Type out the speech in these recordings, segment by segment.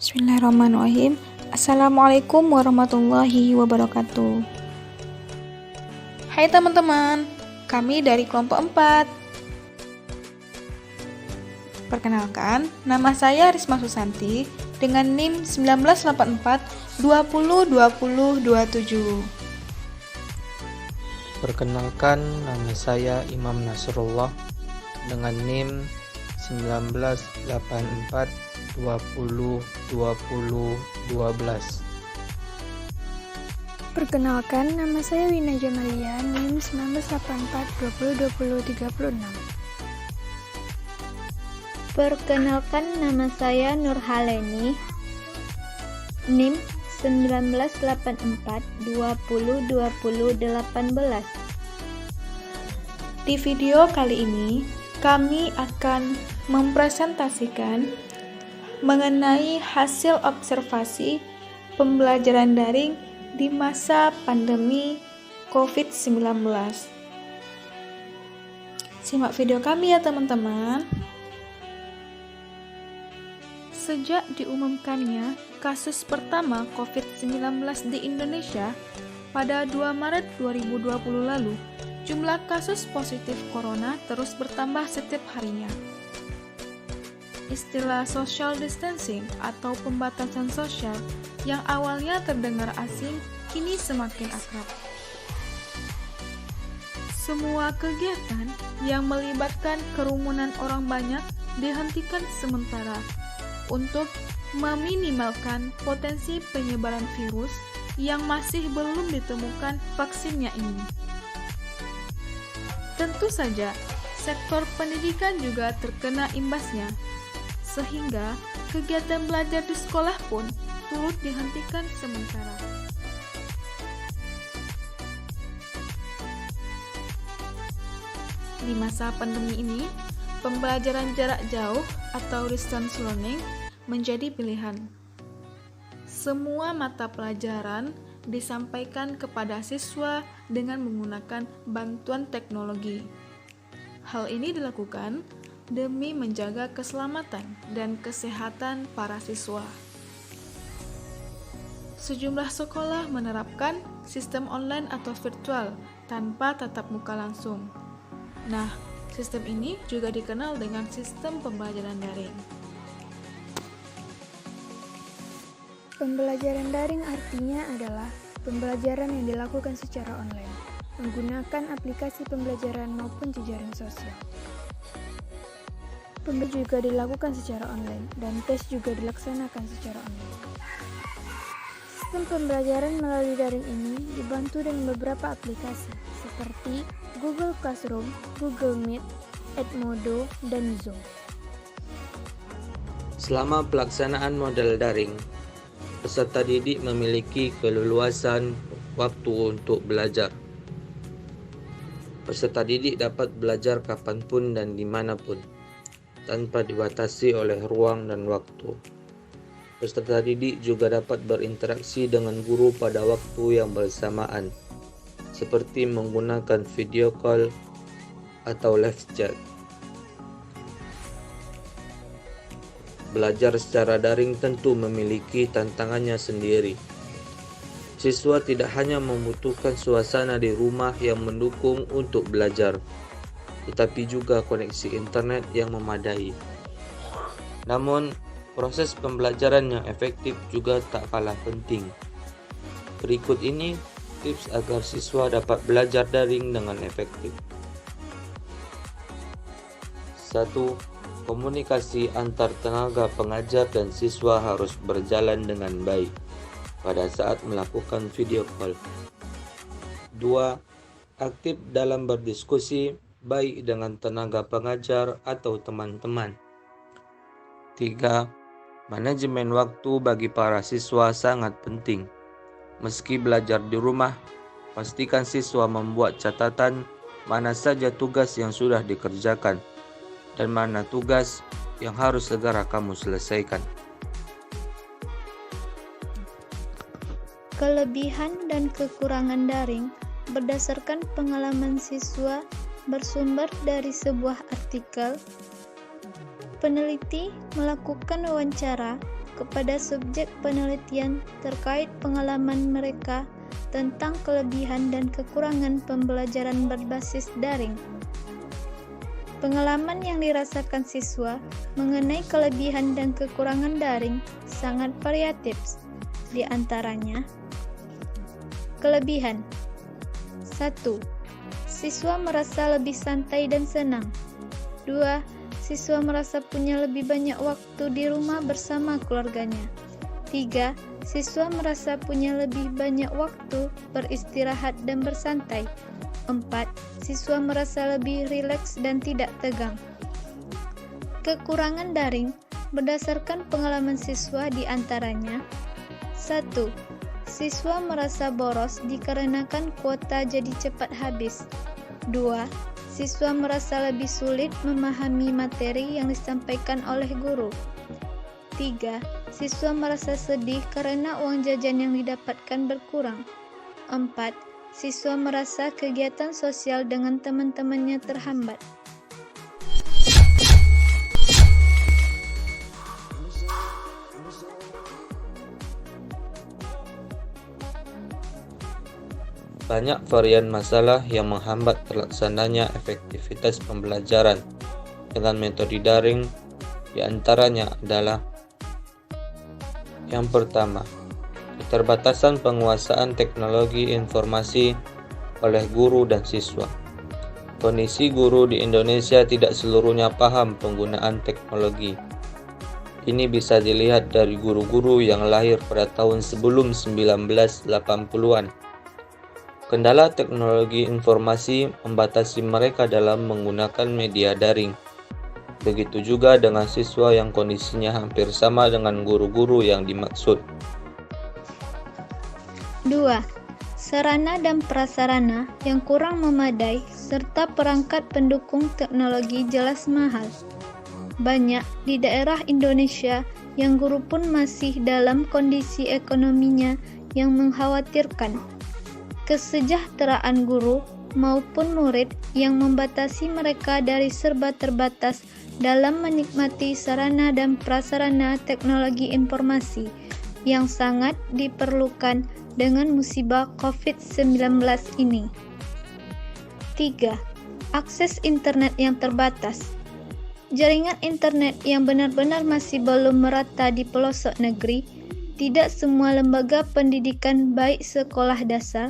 Bismillahirrahmanirrahim. Assalamualaikum warahmatullahi wabarakatuh. Hai teman-teman, kami dari kelompok 4. Perkenalkan, nama saya Risma Susanti dengan NIM 1984 202027. Perkenalkan, nama saya Imam Nasrullah dengan NIM 1984 20 20 12. Perkenalkan, nama saya Wina Jamalia, NIM 1984 20 20 36. Perkenalkan, nama saya Nurhaleni, NIM 1984 20 20 18. Di video kali ini, kami akan mempresentasikan mengenai hasil observasi pembelajaran daring di masa pandemi COVID-19. Simak video kami ya teman-teman. Sejak diumumkannya kasus pertama COVID-19 di Indonesia pada 2 Maret 2020 lalu, jumlah kasus positif corona terus bertambah setiap harinya. Istilah social distancing atau pembatasan sosial yang awalnya terdengar asing kini semakin akrab. Semua kegiatan yang melibatkan kerumunan orang banyak dihentikan sementara untuk meminimalkan potensi penyebaran virus yang masih belum ditemukan vaksinnya ini. Tentu saja, sektor pendidikan juga terkena imbasnya, sehingga kegiatan belajar di sekolah pun turut dihentikan sementara. Di masa pandemi ini, pembelajaran jarak jauh atau distance learning menjadi pilihan. Semua mata pelajaran disampaikan kepada siswa dengan menggunakan bantuan teknologi. Hal ini dilakukan demi menjaga keselamatan dan kesehatan para siswa. Sejumlah sekolah menerapkan sistem online atau virtual tanpa tatap muka langsung. Nah, sistem ini juga dikenal dengan sistem pembelajaran daring. Pembelajaran daring artinya adalah pembelajaran yang dilakukan secara online, menggunakan aplikasi pembelajaran maupun jejaring sosial. Pembelajaran juga dilakukan secara online, dan tes juga dilaksanakan secara online. Sistem pembelajaran melalui daring ini dibantu dengan beberapa aplikasi, seperti Google Classroom, Google Meet, Edmodo, dan Zoom. Selama pelaksanaan model daring, peserta didik memiliki keleluasan waktu untuk belajar. Peserta didik dapat belajar kapanpun dan dimanapun, tanpa dibatasi oleh ruang dan waktu. Peserta didik juga dapat berinteraksi dengan guru pada waktu yang bersamaan, seperti menggunakan video call atau live chat. Belajar secara daring tentu memiliki tantangannya sendiri. Siswa tidak hanya membutuhkan suasana di rumah yang mendukung untuk belajar, tetapi juga koneksi internet yang memadai. Namun, proses pembelajaran yang efektif juga tak kalah penting. Berikut ini tips agar siswa dapat belajar daring dengan efektif. 1. Komunikasi antar tenaga pengajar dan siswa harus berjalan dengan baik pada saat melakukan video call. 2. Aktif dalam berdiskusi baik dengan tenaga pengajar atau teman-teman. 3. Manajemen waktu bagi para siswa sangat penting. Meski belajar di rumah, pastikan siswa membuat catatan mana saja tugas yang sudah dikerjakan dan mana tugas yang harus segera kamu selesaikan. Kelebihan dan kekurangan daring berdasarkan pengalaman siswa bersumber dari sebuah artikel. Peneliti melakukan wawancara kepada subjek penelitian terkait pengalaman mereka tentang kelebihan dan kekurangan pembelajaran berbasis daring. Pengalaman yang dirasakan siswa mengenai kelebihan dan kekurangan daring sangat variatif. Di antaranya, kelebihan 1. Siswa merasa lebih santai dan senang. 2. Siswa merasa punya lebih banyak waktu di rumah bersama keluarganya. 3. Siswa merasa punya lebih banyak waktu beristirahat dan bersantai. 4. Siswa merasa lebih rileks dan tidak tegang. Kekurangan daring berdasarkan pengalaman siswa di antaranya: 1. Siswa merasa boros dikarenakan kuota jadi cepat habis. 2. Siswa merasa lebih sulit memahami materi yang disampaikan oleh guru. 3. Siswa merasa sedih karena uang jajan yang didapatkan berkurang. 4. Siswa merasa kegiatan sosial dengan teman-temannya terhambat. Banyak varian masalah yang menghambat terlaksananya efektivitas pembelajaran dengan metode daring. Di antaranya adalah: yang pertama, keterbatasan penguasaan teknologi informasi oleh guru dan siswa. Kondisi guru di Indonesia tidak seluruhnya paham penggunaan teknologi. Ini bisa dilihat dari guru-guru yang lahir pada tahun sebelum 1980-an. Kendala teknologi informasi membatasi mereka dalam menggunakan media daring. Begitu juga dengan siswa yang kondisinya hampir sama dengan guru-guru yang dimaksud. 2. Sarana dan prasarana yang kurang memadai serta perangkat pendukung teknologi jelas mahal. Banyak di daerah Indonesia yang guru pun masih dalam kondisi ekonominya yang mengkhawatirkan. Kesejahteraan guru maupun murid yang membatasi mereka dari serba terbatas dalam menikmati sarana dan prasarana teknologi informasi yang sangat diperlukan dengan musibah COVID-19 ini. 3. Akses internet yang terbatas. Jaringan internet yang benar-benar masih belum merata di pelosok negeri. Tidak semua lembaga pendidikan baik sekolah dasar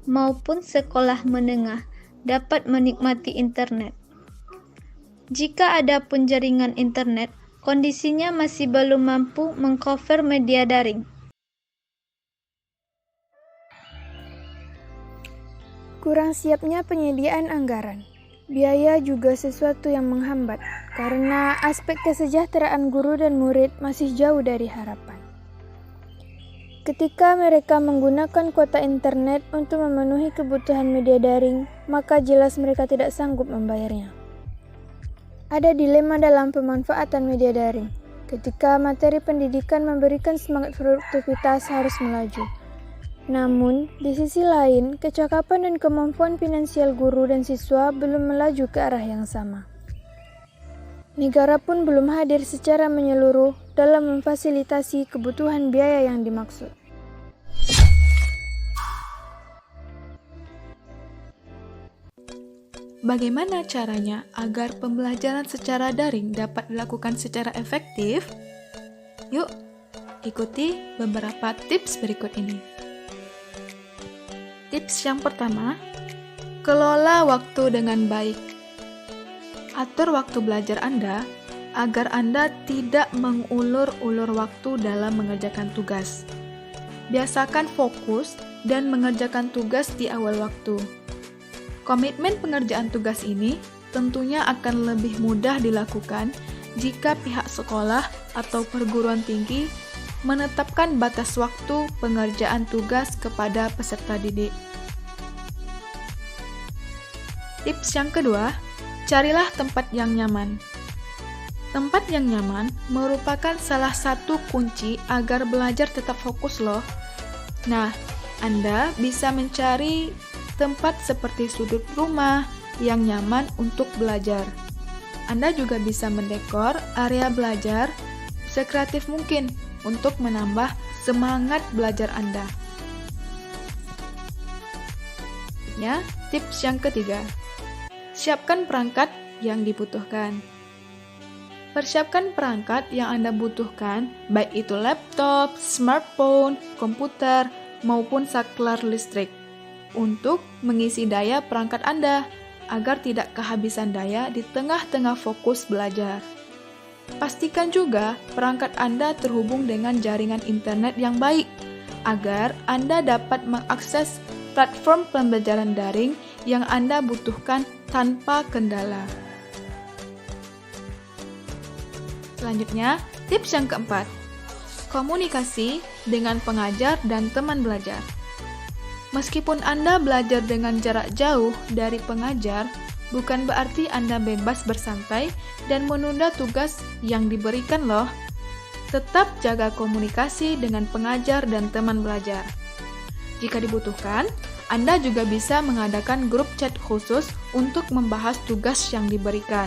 maupun sekolah menengah dapat menikmati internet. Jika ada pun jaringan internet, kondisinya masih belum mampu mengcover media daring. Kurang siapnya penyediaan anggaran. Biaya juga sesuatu yang menghambat, karena aspek kesejahteraan guru dan murid masih jauh dari harapan. Ketika mereka menggunakan kuota internet untuk memenuhi kebutuhan media daring, maka jelas mereka tidak sanggup membayarnya. Ada dilema dalam pemanfaatan media daring. Ketika materi pendidikan memberikan semangat produktivitas harus melaju. Namun, di sisi lain, kecakapan dan kemampuan finansial guru dan siswa belum melaju ke arah yang sama. Negara pun belum hadir secara menyeluruh dalam memfasilitasi kebutuhan biaya yang dimaksud. Bagaimana caranya agar pembelajaran secara daring dapat dilakukan secara efektif? Yuk, ikuti beberapa tips berikut ini. Tips yang pertama, kelola waktu dengan baik. Atur waktu belajar Anda agar Anda tidak mengulur-ulur waktu dalam mengerjakan tugas. Biasakan fokus dan mengerjakan tugas di awal waktu. Komitmen pengerjaan tugas ini tentunya akan lebih mudah dilakukan jika pihak sekolah atau perguruan tinggi menetapkan batas waktu pengerjaan tugas kepada peserta didik. Tips yang kedua, carilah tempat yang nyaman. Tempat yang nyaman merupakan salah satu kunci agar belajar tetap fokus loh. Nah, Anda bisa mencari tempat seperti sudut rumah yang nyaman untuk belajar. Anda juga bisa mendekor area belajar sekreatif mungkin untuk menambah semangat belajar Anda. Ya, tips yang ketiga. Siapkan perangkat yang dibutuhkan. Persiapkan perangkat yang Anda butuhkan, baik itu laptop, smartphone, komputer, maupun saklar listrik, untuk mengisi daya perangkat Anda, agar tidak kehabisan daya di tengah-tengah fokus belajar. Pastikan juga perangkat Anda terhubung dengan jaringan internet yang baik, agar Anda dapat mengakses platform pembelajaran daring yang Anda butuhkan tanpa kendala. Selanjutnya, tips yang keempat. Komunikasi dengan pengajar dan teman belajar. Meskipun Anda belajar dengan jarak jauh dari pengajar, bukan berarti Anda bebas bersantai dan menunda tugas yang diberikan loh. Tetap jaga komunikasi dengan pengajar dan teman belajar. Jika dibutuhkan, Anda juga bisa mengadakan grup chat khusus untuk membahas tugas yang diberikan.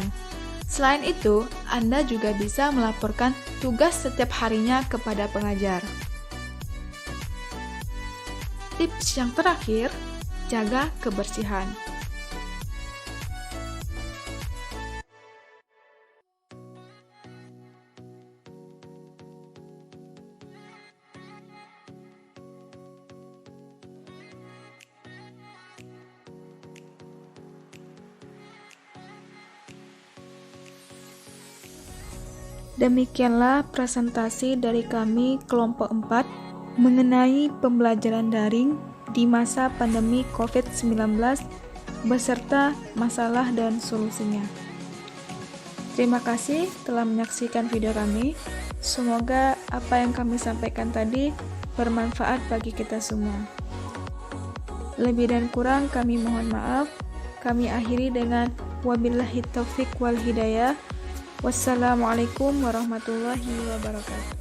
Selain itu, Anda juga bisa melaporkan tugas setiap harinya kepada pengajar. Tips yang terakhir, jaga kebersihan. Demikianlah presentasi dari kami kelompok 4 mengenai pembelajaran daring di masa pandemi COVID-19 beserta masalah dan solusinya. Terima kasih telah menyaksikan video kami. Semoga apa yang kami sampaikan tadi bermanfaat bagi kita semua. Lebih dan kurang kami mohon maaf. Kami akhiri dengan wabillahi taufik wal hidayah. Wassalamualaikum warahmatullahi wabarakatuh.